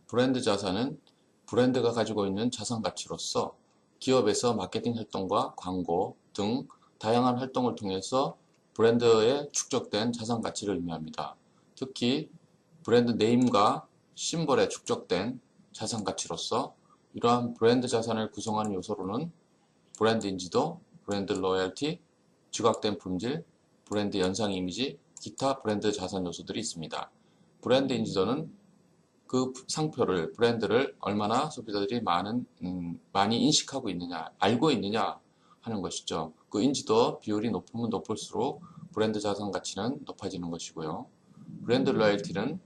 브랜드 자산은 브랜드가 가지고 있는 자산 가치로서 기업에서 마케팅 활동과 광고 등 다양한 활동을 통해서 브랜드에 축적된 자산 가치를 의미합니다. 특히 브랜드 네임과 심벌에 축적된 자산 가치로서 이러한 브랜드 자산을 구성하는 요소로는 브랜드 인지도, 브랜드 로열티, 지각된 품질, 브랜드 연상 이미지, 기타 브랜드 자산 요소들이 있습니다. 브랜드 인지도는 그 상표를, 브랜드를 얼마나 소비자들이 많이 인식하고 있느냐, 알고 있느냐 하는 것이죠. 그 인지도 비율이 높으면 높을수록 브랜드 자산 가치는 높아지는 것이고요. 브랜드 로열티는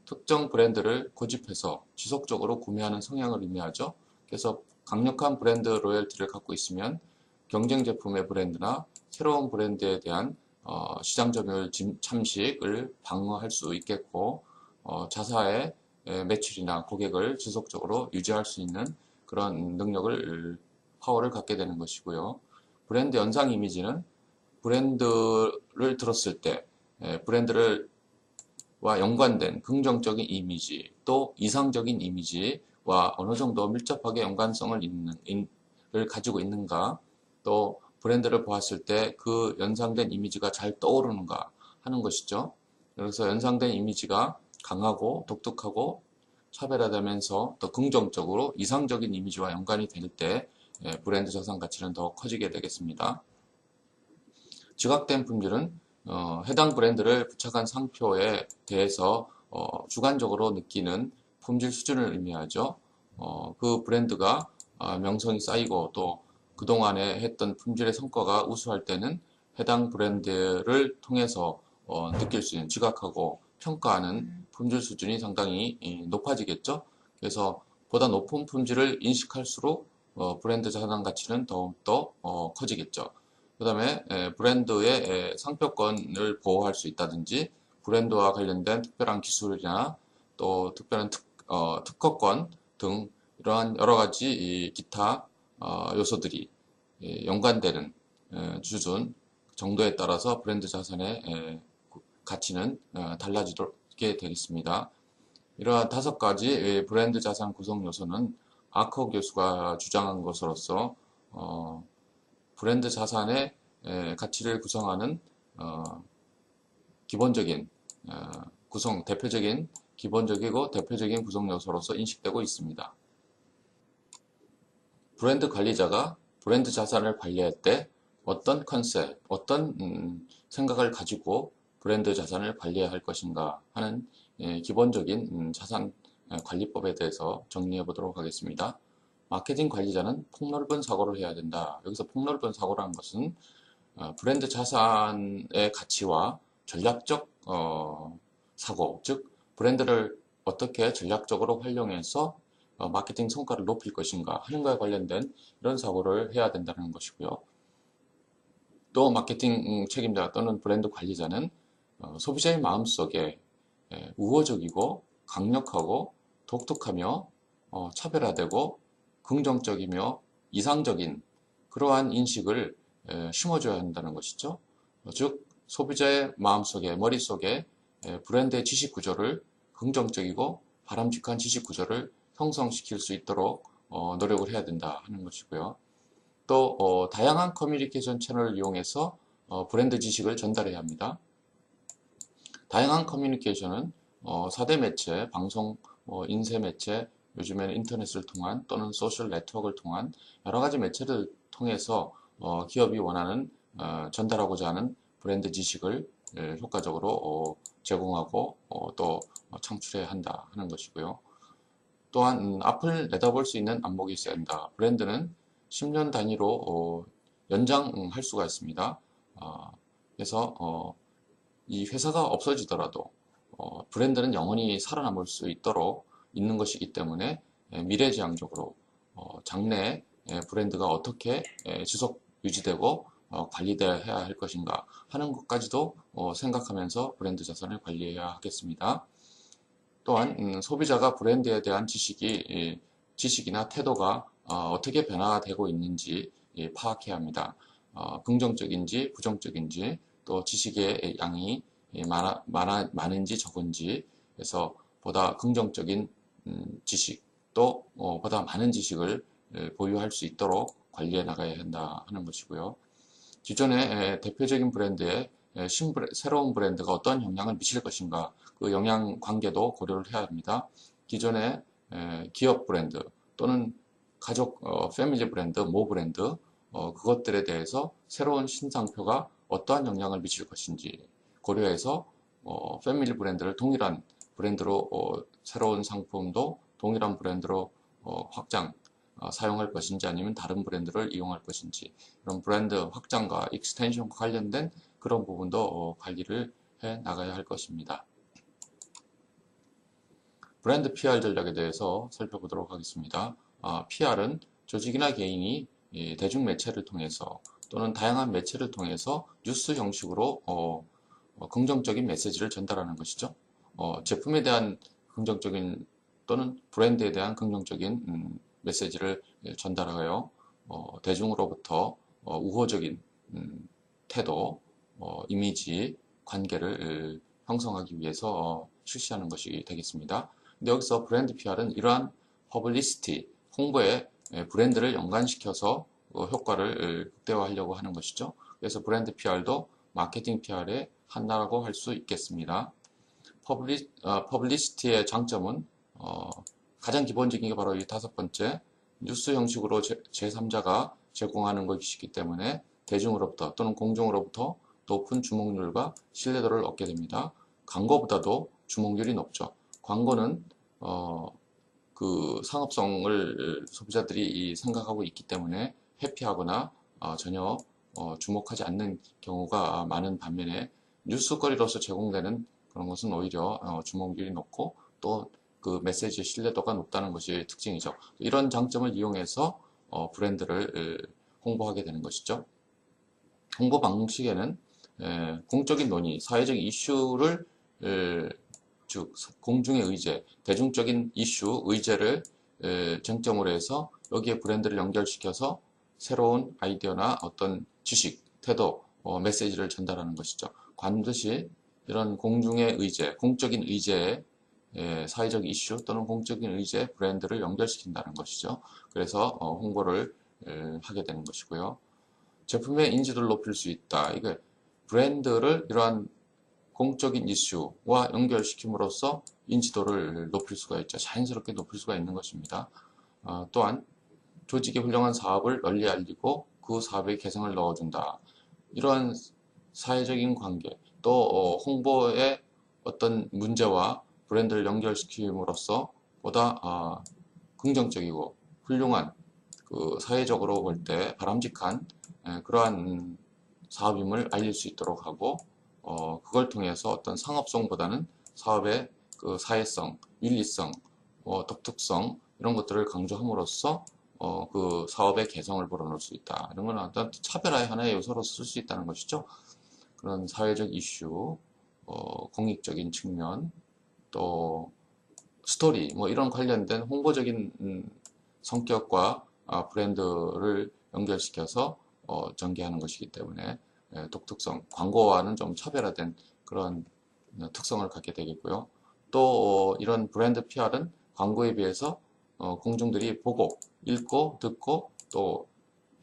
특정 브랜드를 고집해서 지속적으로 구매하는 성향을 의미하죠. 그래서 강력한 브랜드 로열티를 갖고 있으면 경쟁 제품의 브랜드나 새로운 브랜드에 대한 시장 점유율 참식을 방어할 수 있겠고 자사의 매출이나 고객을 지속적으로 유지할 수 있는 그런 능력을 파워를 갖게 되는 것이고요. 브랜드 연상 이미지는 브랜드를 들었을 때 브랜드를 와 연관된 긍정적인 이미지 또 이상적인 이미지와 어느 정도 밀접하게 연관성을 가지고 있는가 또 브랜드를 보았을 때 그 연상된 이미지가 잘 떠오르는가 하는 것이죠. 그래서 연상된 이미지가 강하고 독특하고 차별화되면서 더 긍정적으로 이상적인 이미지와 연관이 될 때 브랜드 자산 가치는 더 커지게 되겠습니다. 지각된 품질은 해당 브랜드를 부착한 상표에 대해서 주관적으로 느끼는 품질 수준을 의미하죠. 그 브랜드가 명성이 쌓이고 또 그동안에 했던 품질의 성과가 우수할 때는 해당 브랜드를 통해서 느낄 수 있는 지각하고 평가하는 품질 수준이 상당히 높아지겠죠. 그래서 보다 높은 품질을 인식할수록 브랜드 자산 가치는 더욱더 커지겠죠. 그 다음에 브랜드의 상표권을 보호할 수 있다든지 브랜드와 관련된 특별한 기술이나 또 특별한 특허권 등 이러한 여러 가지 기타 요소들이 연관되는 수준 정도에 따라서 브랜드 자산의 가치는 달라지게 되겠습니다. 이러한 5가지 브랜드 자산 구성 요소는 아커 교수가 주장한 것으로서 브랜드 자산의 가치를 구성하는 기본적인 대표적인 기본적이고 대표적인 구성 요소로서 인식되고 있습니다. 브랜드 관리자가 브랜드 자산을 관리할 때 어떤 컨셉, 어떤 생각을 가지고 브랜드 자산을 관리해야 할 것인가 하는 기본적인 자산 관리법에 대해서 정리해 보도록 하겠습니다. 마케팅 관리자는 폭넓은 사고를 해야 된다. 여기서 폭넓은 사고라는 것은 브랜드 자산의 가치와 전략적 사고, 즉 브랜드를 어떻게 전략적으로 활용해서 마케팅 성과를 높일 것인가 하는 것에 관련된 이런 사고를 해야 된다는 것이고요. 또 마케팅 책임자 또는 브랜드 관리자는 소비자의 마음속에 우호적이고 강력하고 독특하며 차별화되고 긍정적이며 이상적인 그러한 인식을 심어줘야 한다는 것이죠. 즉 소비자의 마음속에 머릿속에 브랜드의 지식 구조를 긍정적이고 바람직한 지식 구조를 형성시킬 수 있도록 노력을 해야 된다 하는 것이고요. 또 다양한 커뮤니케이션 채널을 이용해서 브랜드 지식을 전달해야 합니다. 다양한 커뮤니케이션은 4대 매체, 방송, 인쇄 매체, 요즘에는 인터넷을 통한 또는 소셜 네트워크를 통한 여러 가지 매체를 통해서 기업이 원하는 전달하고자 하는 브랜드 지식을 효과적으로 제공하고 또 창출해야 한다 하는 것이고요. 또한 앞을 내다볼 수 있는 안목이 있어야 한다. 브랜드는 10년 단위로 연장할 수가 있습니다. 그래서 이 회사가 없어지더라도 브랜드는 영원히 살아남을 수 있도록 있는 것이기 때문에 미래지향적으로 장래 브랜드가 어떻게 지속 유지되고 관리되어야 할 것인가 하는 것까지도 생각하면서 브랜드 자산을 관리해야 하겠습니다. 또한 소비자가 브랜드에 대한 지식이나 태도가 어떻게 변화되고 있는지 파악해야 합니다. 긍정적인지 부정적인지 또 지식의 양이 많은지 적은지 그래서 보다 긍정적인 지식 또 보다 많은 지식을 보유할 수 있도록 관리해 나가야 한다 하는 것이고요. 기존의 대표적인 브랜드에 새로운 브랜드가 어떤 영향을 미칠 것인가, 그 영향 관계도 고려를 해야 합니다. 기존의 기업 브랜드 또는 가족 패밀리 브랜드, 모 브랜드 그것들에 대해서 새로운 신상표가 어떠한 영향을 미칠 것인지 고려해서 패밀리 브랜드를 동일한 브랜드로 새로운 상품도 동일한 브랜드로 확장 사용할 것인지 아니면 다른 브랜드를 이용할 것인지 이런 브랜드 확장과 익스텐션과 관련된 그런 부분도 관리를 해 나가야 할 것입니다. 브랜드 PR 전략에 대해서 살펴보도록 하겠습니다. PR은 조직이나 개인이 대중 매체를 통해서 또는 다양한 매체를 통해서 뉴스 형식으로 긍정적인 메시지를 전달하는 것이죠. 제품에 대한 긍정적인 또는 브랜드에 대한 긍정적인 메시지를 전달하여 대중으로부터 우호적인 태도, 이미지, 관계를 형성하기 위해서 실시하는 것이 되겠습니다. 근데 여기서 브랜드 PR은 이러한 퍼블리시티, 홍보에 브랜드를 연관시켜서 효과를 극대화하려고 하는 것이죠. 그래서 브랜드 PR도 마케팅 PR의 하나라고 할 수 있겠습니다. 퍼블리시티의 장점은 가장 기본적인 게 바로 이 5번째 뉴스 형식으로 제3자가 제공하는 것이기 때문에 대중으로부터 또는 공중으로부터 높은 주목률과 신뢰도를 얻게 됩니다. 광고보다도 주목률이 높죠. 광고는 그 상업성을 소비자들이 생각하고 있기 때문에 회피하거나 전혀 주목하지 않는 경우가 많은 반면에 뉴스거리로서 제공되는 그런 것은 오히려 주목률이 높고 또 그 메시지의 신뢰도가 높다는 것이 특징이죠. 이런 장점을 이용해서 브랜드를 홍보하게 되는 것이죠. 홍보 방식에는 공적인 논의, 사회적 이슈를 즉 공중의 의제, 대중적인 이슈, 의제를 쟁점으로 해서 여기에 브랜드를 연결시켜서 새로운 아이디어나 어떤 지식, 태도, 메시지를 전달하는 것이죠. 반드시 이런 공중의 의제, 공적인 의제에 사회적 이슈 또는 공적인 의제에 브랜드를 연결시킨다는 것이죠. 그래서 홍보를 하게 되는 것이고요. 제품의 인지도를 높일 수 있다. 이게 브랜드를 이러한 공적인 이슈와 연결시킴으로써 인지도를 높일 수가 있죠. 자연스럽게 높일 수가 있는 것입니다. 또한 조직의 훌륭한 사업을 널리 알리고 그 사업에 개성을 넣어준다. 이러한 사회적인 관계 또 홍보의 어떤 문제와 브랜드를 연결시킴으로써 보다 긍정적이고 훌륭한 그 사회적으로 볼 때 바람직한 그러한 사업임을 알릴 수 있도록 하고 그걸 통해서 어떤 상업성보다는 사업의 그 사회성, 윤리성, 독특성 이런 것들을 강조함으로써 그 사업의 개성을 불어넣을 수 있다. 이런 건 어떤 차별화의 하나의 요소로 쓸 수 있다는 것이죠. 그런 사회적 이슈, 공익적인 측면, 또 스토리, 뭐 이런 관련된 홍보적인 성격과 브랜드를 연결시켜서 전개하는 것이기 때문에 독특성, 광고와는 좀 차별화된 그런 특성을 갖게 되겠고요. 또 이런 브랜드 PR은 광고에 비해서 공중들이 보고, 읽고, 듣고, 또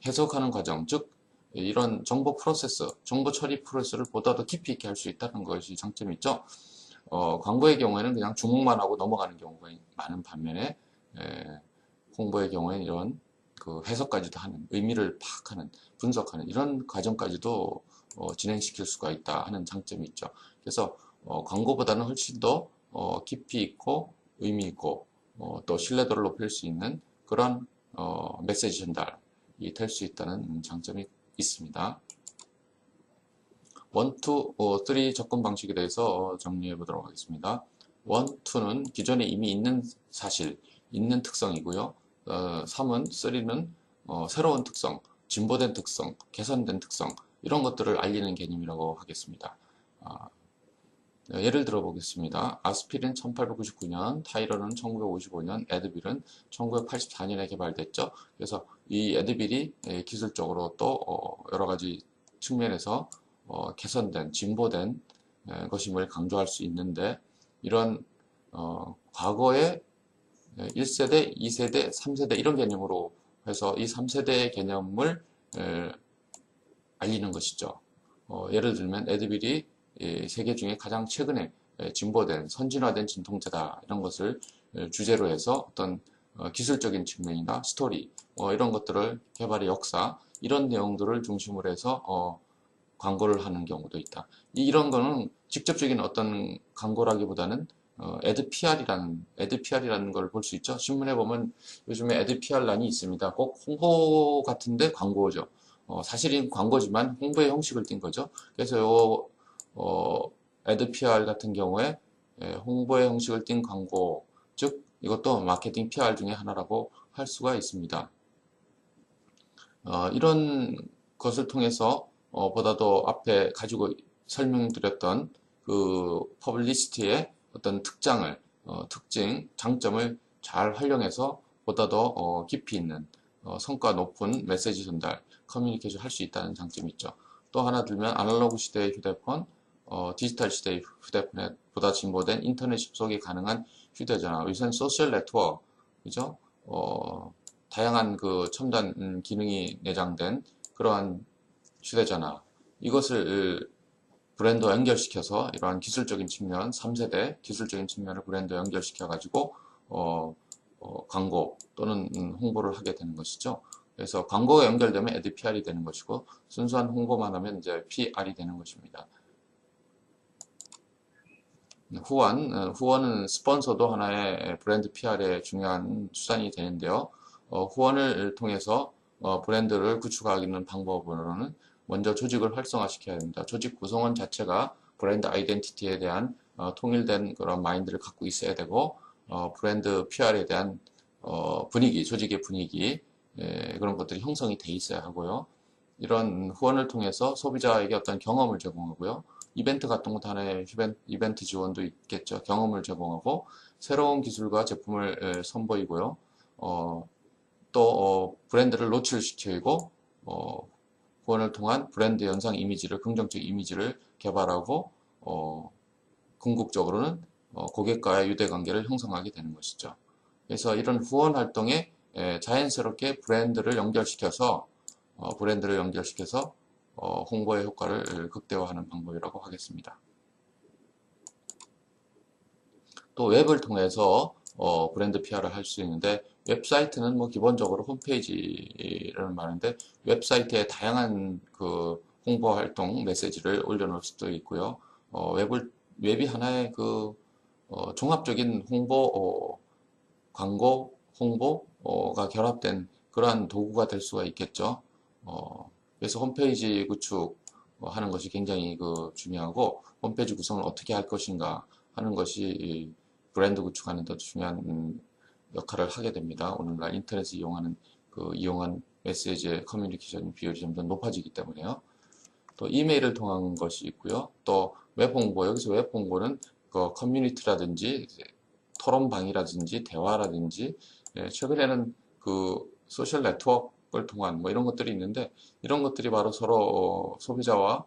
해석하는 과정, 즉 이런 정보 프로세스, 정보 처리 프로세스를 보다 더 깊이 있게 할 수 있다는 것이 장점이 있죠. 광고의 경우에는 그냥 주목만 하고 넘어가는 경우가 많은 반면에 홍보의 경우에는 이런 그 해석까지도 하는, 의미를 파악하는, 분석하는 이런 과정까지도 진행시킬 수가 있다 하는 장점이 있죠. 그래서 광고보다는 훨씬 더 깊이 있고 의미 있고 또 신뢰도를 높일 수 있는 그런 메시지 전달이 될 수 있다는 장점이 있습니다. 1, 2, 3 접근 방식에 대해서 정리해 보도록 하겠습니다. 1, 2는 기존에 이미 있는 사실, 있는 특성이고요. 3은, 3는 새로운 특성, 진보된 특성, 개선된 특성 이런 것들을 알리는 개념이라고 하겠습니다. 예를 들어 보겠습니다. 아스피린 1899년, 타이러는 1955년, 에드빌은 1984년에 개발됐죠. 그래서 이 에드빌이 기술적으로 또 여러 가지 측면에서 개선된, 진보된 것임을 강조할 수 있는데 이런 과거의 1세대, 2세대, 3세대 이런 개념으로 해서 이 3세대의 개념을 알리는 것이죠. 예를 들면 애드빌이 세계 중에 가장 최근에 진보된 선진화된 진통제다 이런 것을 주제로 해서 어떤 기술적인 측면이나 스토리 이런 것들을 개발의 역사 이런 내용들을 중심으로 해서 광고를 하는 경우도 있다. 이런 거는 직접적인 어떤 광고라기보다는 애드 PR이라는 걸 볼 수 있죠. 신문에 보면 요즘에 애드 PR란이 있습니다. 꼭 홍보 같은데 광고죠. 사실은 광고지만 홍보의 형식을 띈 거죠. 그래서 애드 PR 같은 경우에 홍보의 형식을 띈 광고, 즉 이것도 마케팅 PR 중에 하나라고 할 수가 있습니다. 이런 것을 통해서 보다도 앞에 가지고 설명드렸던 그 퍼블리시티의 어떤 특징, 장점을 잘 활용해서 보다 더 깊이 있는 성과 높은 메시지 전달, 커뮤니케이션 할 수 있다는 장점이 있죠. 또 하나 들면 아날로그 시대의 휴대폰, 디지털 시대의 휴대폰에 보다 진보된 인터넷 접속이 가능한 휴대전화, 요새는 소셜 네트워크, 그죠? 다양한 그 첨단 기능이 내장된 그러한 휴대전화, 이것을 브랜드와 연결시켜서 이러한 기술적인 측면, 3세대 기술적인 측면을 브랜드와 연결시켜가지고 광고 또는 홍보를 하게 되는 것이죠. 그래서 광고가 연결되면 애드 PR이 되는 것이고 순수한 홍보만 하면 이제 PR이 되는 것입니다. 후원은 스폰서도 하나의 브랜드 PR의 중요한 수단이 되는데요. 후원을 통해서 브랜드를 구축하는 방법으로는 먼저 조직을 활성화시켜야 됩니다. 조직 구성원 자체가 브랜드 아이덴티티에 대한 통일된 그런 마인드를 갖고 있어야 되고 브랜드 PR에 대한 분위기, 조직의 분위기 그런 것들이 형성이 돼 있어야 하고요. 이런 후원을 통해서 소비자에게 어떤 경험을 제공하고요. 이벤트 같은 것도 하나의 이벤트 지원도 있겠죠. 경험을 제공하고 새로운 기술과 제품을 선보이고요. 또 브랜드를 노출시키고 후원을 통한 브랜드 연상 이미지를 긍정적 이미지를 개발하고 궁극적으로는 고객과의 유대 관계를 형성하게 되는 것이죠. 그래서 이런 후원 활동에 자연스럽게 브랜드를 연결시켜서 홍보의 효과를 극대화하는 방법이라고 하겠습니다. 또 웹을 통해서 브랜드 PR을 할 수 있는데 웹사이트는 뭐 기본적으로 홈페이지라는 말인데 웹사이트에 다양한 그 홍보 활동 메시지를 올려놓을 수도 있고요. 웹이 하나의 그 종합적인 광고, 홍보가 결합된 그러한 도구가 될 수가 있겠죠. 그래서 홈페이지 구축하는 것이 굉장히 중요하고 홈페이지 구성을 어떻게 할 것인가 하는 것이 브랜드 구축하는 데 중요한 역할을 하게 됩니다. 오늘날 인터넷을 이용한 메시지의 커뮤니케이션 비율이 점점 높아지기 때문에요. 또 이메일을 통한 것이 있고요. 또 웹 홍보, 여기서 웹 홍보는 그 커뮤니티라든지 토론방이라든지 대화라든지 최근에는 그 소셜 네트워크를 통한 뭐 이런 것들이 있는데 이런 것들이 바로 서로 소비자와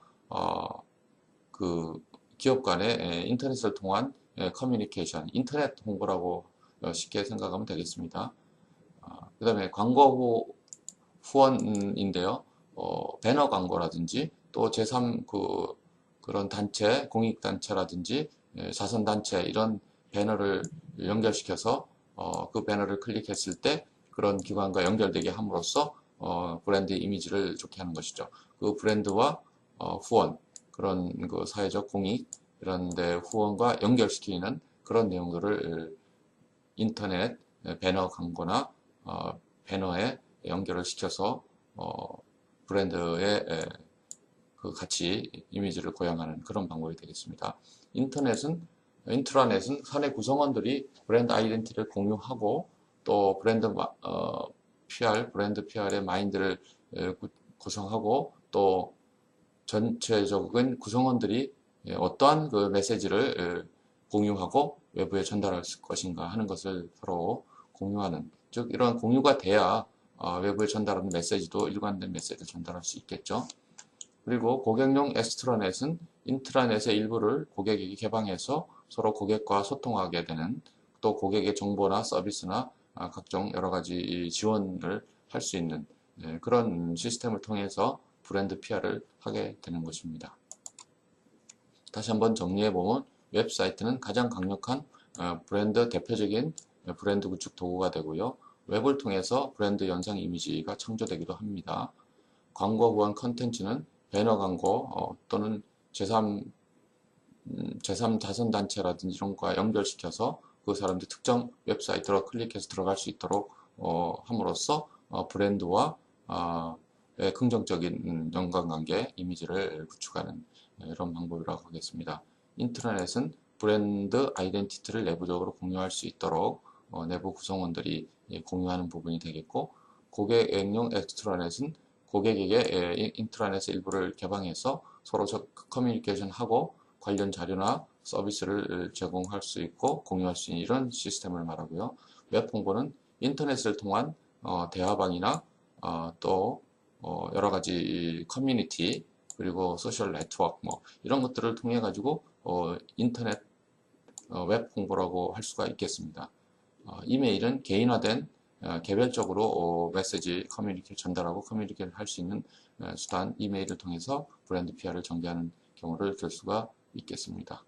그 기업 간의 인터넷을 통한 커뮤니케이션, 인터넷 홍보라고 쉽게 생각하면 되겠습니다. 그 다음에 광고 후원인데요. 배너 광고라든지 또 제3 그런 단체, 공익단체라든지 자선단체 이런 배너를 연결시켜서 그 배너를 클릭했을 때 그런 기관과 연결되게 함으로써 브랜드 이미지를 좋게 하는 것이죠. 그 브랜드와 후원, 그런 그 사회적 공익 이런 데 후원과 연결시키는 그런 내용들을 인터넷 배너 광고나 배너에 연결을 시켜서 브랜드의 그 가치 이미지를 고양하는 그런 방법이 되겠습니다. 인트라넷은 사내 구성원들이 브랜드 아이덴티티를 공유하고 또 브랜드 PR의 마인드를 구성하고 또 전체적인 구성원들이 어떠한 그 메시지를 공유하고 외부에 전달할 것인가 하는 것을 서로 공유하는, 즉 이러한 공유가 돼야 외부에 전달하는 메시지도 일관된 메시지를 전달할 수 있겠죠. 그리고 고객용 엑스트라넷은 인트라넷의 일부를 고객에게 개방해서 서로 고객과 소통하게 되는 또 고객의 정보나 서비스나 각종 여러 가지 지원을 할 수 있는 그런 시스템을 통해서 브랜드 PR을 하게 되는 것입니다. 다시 한번 정리해보면 웹사이트는 가장 강력한 브랜드 대표적인 브랜드 구축 도구가 되고요. 웹을 통해서 브랜드 연상 이미지가 창조되기도 합니다. 광고 구현 컨텐츠는 배너 광고 또는 제3자선단체라든지 이런 거와 연결시켜서 그 사람들이 특정 웹사이트로 클릭해서 들어갈 수 있도록 함으로써 브랜드와 긍정적인 연관관계 이미지를 구축하는 이런 방법이라고 하겠습니다. 인트라넷은 브랜드 아이덴티티를 내부적으로 공유할 수 있도록 내부 구성원들이 공유하는 부분이 되겠고, 고객용 엑스트라넷은 고객에게 인트라넷의 일부를 개방해서 서로 커뮤니케이션하고 관련 자료나 서비스를 제공할 수 있고 공유할 수 있는 이런 시스템을 말하고요. 웹 홍보는 인터넷을 통한 대화방이나 또 여러 가지 커뮤니티 그리고 소셜 네트워크 이런 것들을 통해 가지고 인터넷 웹 홍보라고 할 수가 있겠습니다. 이메일은 개인화된 개별적으로 메시지 커뮤니케이션 전달하고 커뮤니케이션을 할 수 있는 수단 이메일을 통해서 브랜드 PR을 전개하는 경우를 들 수가 있겠습니다.